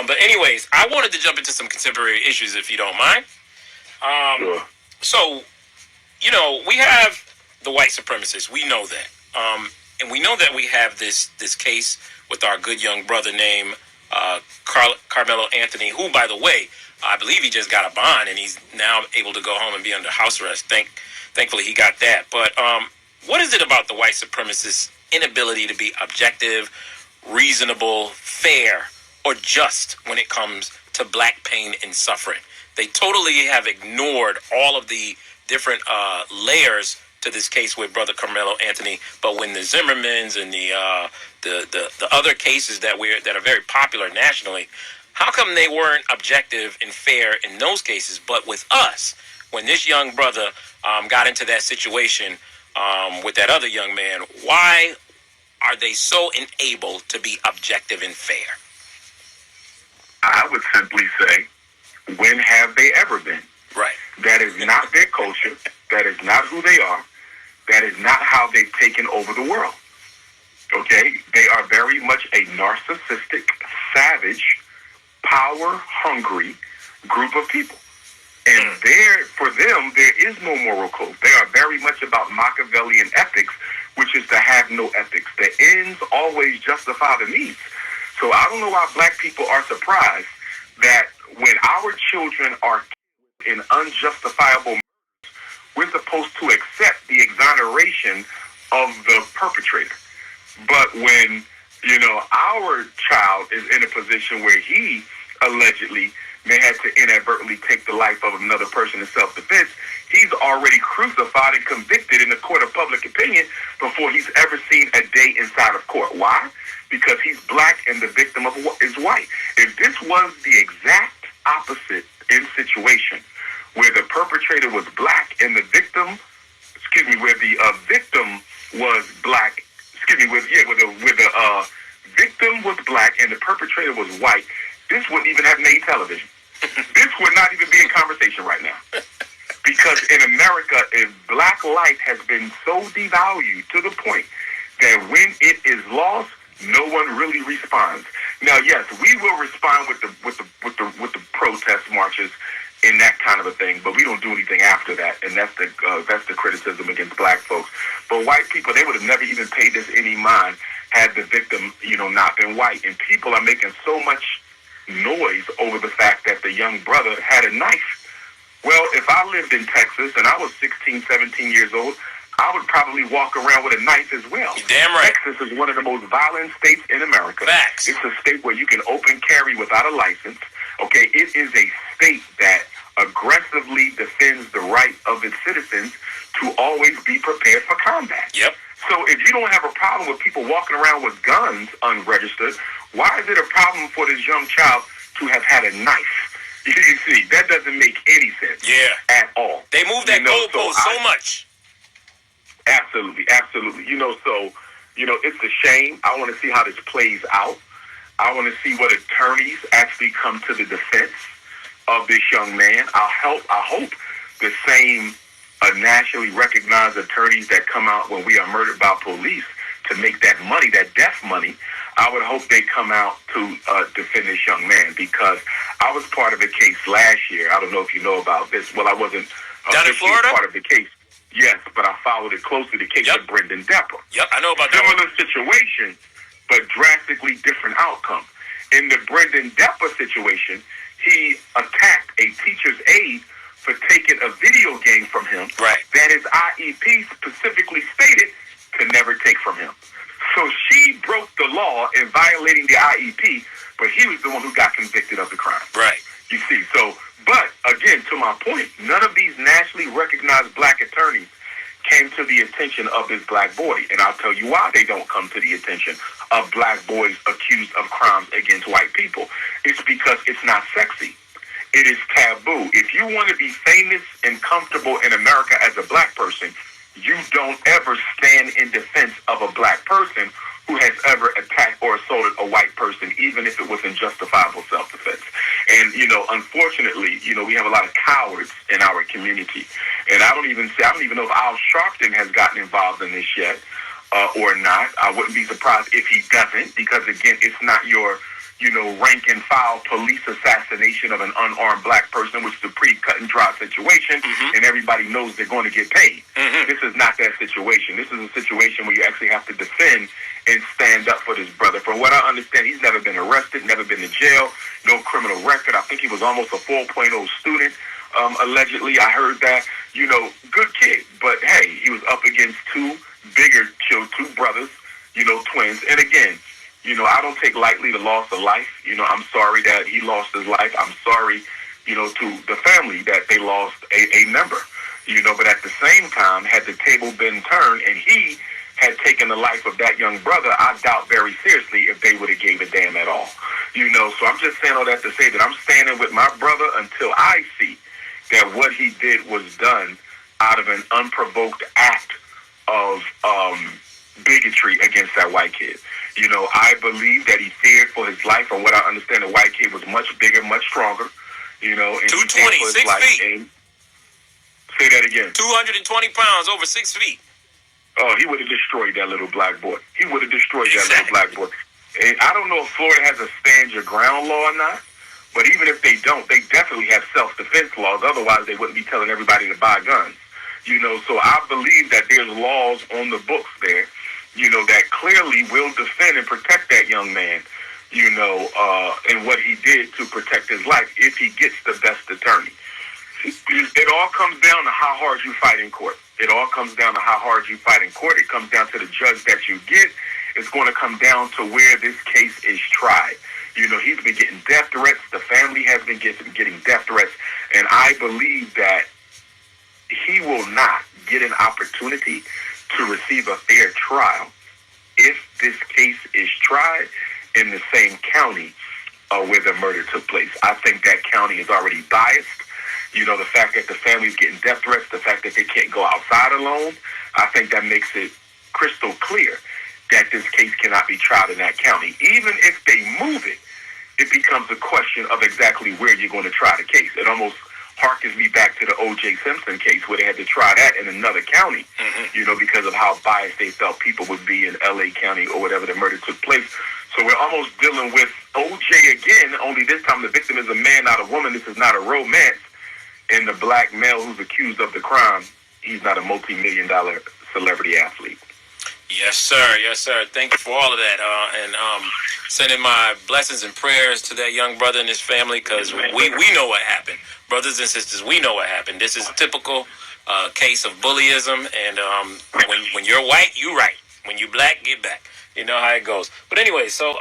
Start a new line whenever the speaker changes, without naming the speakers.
But anyways, I wanted to jump into some contemporary issues, if you don't mind.
Sure.
So, we have the white supremacists. We know that. And we know that we have this case with our good young brother named Carmelo Anthony, who, by the way, I believe he just got a bond and he's now able to go home and be under house arrest. Thankfully, he got that. But what is it about the white supremacists' inability to be objective, reasonable, fair, or just when it comes to black pain and suffering? They totally have ignored all of the different layers to this case with Brother Carmelo Anthony. But when the Zimmermans and the other cases that are very popular nationally, how come they weren't objective and fair in those cases? But with us, when this young brother got into that situation with that other young man, why are they so unable to be objective and fair?
I would simply say, when have they ever been?
Right.
That is not their culture. That is not who they are. That is not how they've taken over the world. Okay? They are very much a narcissistic, savage, power-hungry group of people. And for them, there is no moral code. They are very much about Machiavellian ethics, which is to have no ethics. The ends always justify the means. So I don't know why black people are surprised that when our children are in unjustifiable murders, we're supposed to accept the exoneration of the perpetrator. But when, our child is in a position where he allegedly may have to inadvertently take the life of another person in self-defense, he's already crucified and convicted in the court of public opinion before he's ever seen a day inside of court. Why? Because he's black and the victim is white. If this was the exact opposite in situation, where the perpetrator was black and the victim, where the victim was black, where the victim was black and the perpetrator was white, this wouldn't even have made television. This would not even be in conversation right now. Because in America, if black life has been so devalued to the point that when it is lost, no one really responds. Now, yes, we will respond with the protest marches and that kind of a thing, but we don't do anything after that, and that's the criticism against black folks. But white people, they would have never even paid this any mind had the victim, not been white. And people are making so much noise over the fact that the young brother had a knife. Well, if I lived in Texas and I was 16, 17 years old, I would probably walk around with a knife as well.
You're damn right.
Texas is one of the most violent states in America.
Facts.
It's a state where you can open carry without a license. Okay, it is a state that aggressively defends the right of its citizens to always be prepared for combat.
Yep.
So if you don't have a problem with people walking around with guns unregistered, why is it a problem for this young child to have had a knife? You see, that doesn't make any sense.
Yeah.
At all.
They moved that goalpost so much.
Absolutely. It's a shame. I want to see how this plays out. I want to see what attorneys actually come to the defense of this young man. I hope the same nationally recognized attorneys that come out when we are murdered by police to make that money, that death money, I would hope they come out to defend this young man, because I was part of a case last year. I don't know if you know about this. Well, I wasn't
down in Florida?
Part of the case. Yes, but I followed it closely, the case of Brendan Depper.
Yep, I know about that.
Similar situation, but drastically different outcome. In the Brendan Depper situation, he attacked a teacher's aide for taking a video game from him that his IEP specifically stated to never take from him. So she broke the law in violating the IEP, but he was the one who got convicted of the crime.
Right.
You see, but again, to my point, none of these nationally recognized black attorneys came to the attention of this black boy. And I'll tell you why they don't come to the attention of black boys accused of crimes against white people. It's because it's not sexy. It is taboo. If you want to be famous and comfortable in America as a black person, you don't ever stand in defense of a black person who has ever attacked or assaulted a white person, even if it was in justifiable self-defense. And, unfortunately, we have a lot of cowards in our community. And I don't even know if Al Sharpton has gotten involved in this yet or not. I wouldn't be surprised if he doesn't, because, again, it's not your rank and file police assassination of an unarmed black person, which is a pretty cut and dry situation, and everybody knows they're going to get paid. This is not that situation. This is a situation where you actually have to defend and stand up for this brother. From what I understand, he's never been arrested, never been to jail, no criminal record. I think he was almost a 4.0 student, allegedly. I heard that. Good kid. But, hey, he was up against two brothers, twins. And again, I don't take lightly the loss of life. I'm sorry that he lost his life. I'm sorry, to the family that they lost a member. But at the same time, had the table been turned and he had taken the life of that young brother, I doubt very seriously if they would have gave a damn at all. So I'm just saying all that to say that I'm standing with my brother until I see that what he did was done out of an unprovoked act of bigotry against that white kid. I believe that he feared for his life. From what I understand, the white kid was much bigger, much stronger. And
220, 6 feet.
And say that again.
220 pounds, over 6 feet.
Oh, he would have destroyed that little black boy. He would have destroyed that little black boy. And I don't know if Florida has a stand your ground law or not, but even if they don't, they definitely have self-defense laws. Otherwise, they wouldn't be telling everybody to buy guns. So I believe that there's laws on the books there, that clearly will defend and protect that young man, and what he did to protect his life if he gets the best attorney. It all comes down to how hard you fight in court. It all comes down to how hard you fight in court. It comes down to the judge that you get. It's going to come down to where this case is tried. He's been getting death threats. The family has been getting death threats. And I believe that he will not get an opportunity to receive a fair trial if this case is tried in the same county where the murder took place. I think that county is already biased. The fact that the family's getting death threats, the fact that they can't go outside alone, I think that makes it crystal clear that this case cannot be tried in that county. Even if they move it, it becomes a question of exactly where you're going to try the case. It almost harkens me back to the O.J. Simpson case where they had to try that in another county, because of how biased they felt people would be in L.A. County or whatever the murder took place. So we're almost dealing with O.J. again, only this time the victim is a man, not a woman. This is not a romance. And the black male who's accused of the crime, he's not a multi-million-dollar celebrity athlete.
Yes, sir. Yes, sir. Thank you for all of that. And sending my blessings and prayers to that young brother and his family, because we know what happened. Brothers and sisters, we know what happened. This is a typical case of bullyism. And when you're white, you right. When you black, get back. You know how it goes. But anyway, so